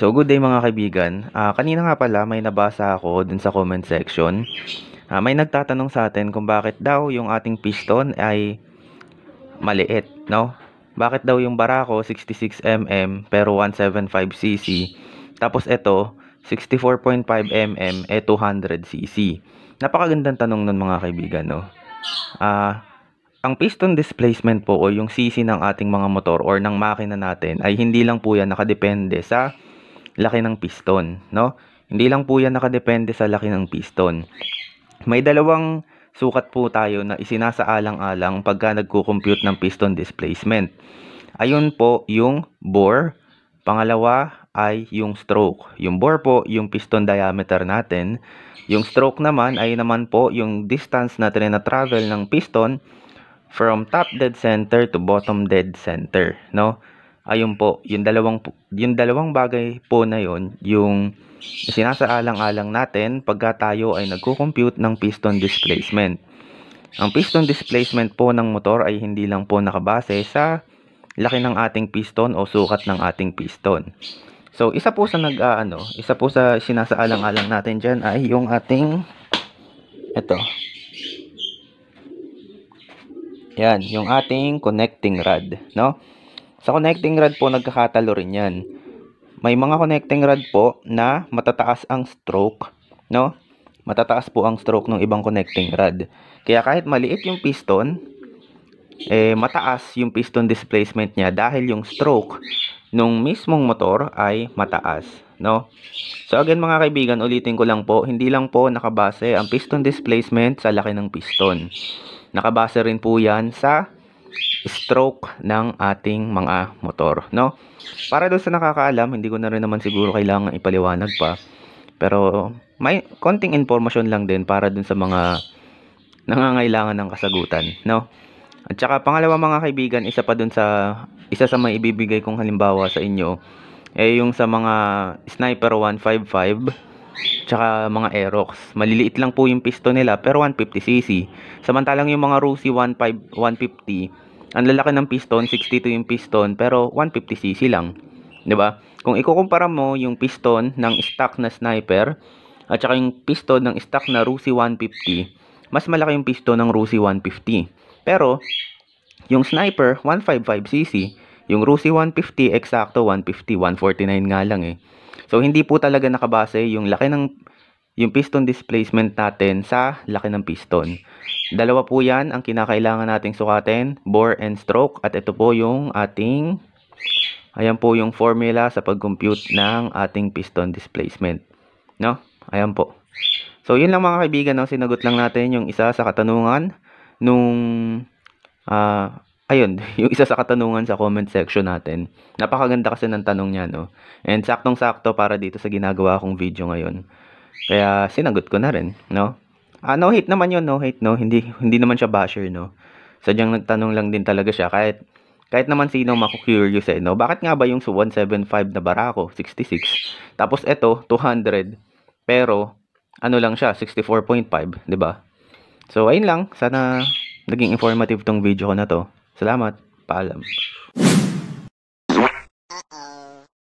So, good day mga kaibigan. Kanina nga pala may nabasa ako dun sa comment section. May nagtatanong sa atin kung bakit daw yung ating piston ay maliit, no? Bakit daw yung Barako 66 mm pero 175 cc, tapos ito 64.5 mm 200 cc. Napakagandang tanong nun mga kaibigan, no? Ang piston displacement po o yung cc ng ating mga motor or ng makina natin ay hindi lang po yan nakadepende sa laki ng piston, no? Hindi lang po yan nakadepende sa laki ng piston. May dalawang sukat po tayo na isinasaalang-alang pagka nagko-compute ng piston displacement. Ayun po yung bore, pangalawa ay yung stroke. Yung bore po yung piston diameter natin, yung stroke naman ay naman po yung distance na travel ng piston from top dead center to bottom dead center, no? Ayun po, yung dalawang bagay po na yon yung sinasaalang-alang natin pagka tayo ay nagko-compute ng piston displacement. Ang piston displacement po ng motor ay hindi lang po nakabase sa laki ng ating piston o sukat ng ating piston. So, isa po sa sinasaalang-alang natin diyan ay yung ating Yan, yung ating connecting rod, no? Sa connecting rod po nagkakatalo rin 'yan. May mga connecting rod po na matataas ang stroke, no? Matataas po ang stroke ng ibang connecting rod. Kaya kahit maliit yung piston, mataas yung piston displacement niya dahil yung stroke nung mismong motor ay mataas, no? So again mga kaibigan, ulitin ko lang po, hindi lang po nakabase ang piston displacement sa laki ng piston. Nakabase rin po 'yan sa stroke ng ating mga motor, no? Para doon sa nakakaalam, hindi ko na rin naman siguro kailangan ipaliwanag pa. Pero may konting informasyon lang din para doon sa mga nangangailangan ng kasagutan, no? At saka pangalawa mga kaibigan, isa sa may ibibigay kong halimbawa sa inyo yung sa mga Sniper 155 tsaka mga Aerox. Maliliit lang po yung piston nila pero 150cc. Samantalang yung mga Rusi 150, ang lalaki ng piston, 62 yung piston pero 150cc lang. 'Di ba? Kung ikukumpara mo yung piston ng stock na Sniper at saka yung piston ng stock na Rusi 150, mas malaki yung piston ng Rusi 150. Pero yung Sniper 155cc, yung Rusi 150 eksakto 150, 149 nga lang eh. So hindi po talaga nakabase yung yung piston displacement natin sa laki ng piston. Dalawa po 'yan ang kinakailangan nating sukatin, bore and stroke, at ito po yung ayan po yung formula sa pag-compute ng ating piston displacement, no? Ayan po. So yun lang mga kaibigan, no? Sinagot lang natin yung isa sa katanungan nung ayun, yung isa sa katanungan sa comment section natin. Napakaganda kasi ng tanong niya, no? And saktong-sakto para dito sa ginagawa kong video ngayon. Kaya sinagot ko na rin, no? No hate naman yun, no hate, no? Hindi naman siya basher, no? Sadyang nagtanong lang din talaga siya kahit naman sino maku-curious no? Bakit nga ba yung 175 na Barako 66? Tapos ito 200 pero ano lang siya 64.5, 'di ba? So ayun lang, sana naging informative tong video ko na to. Salamat, paalam.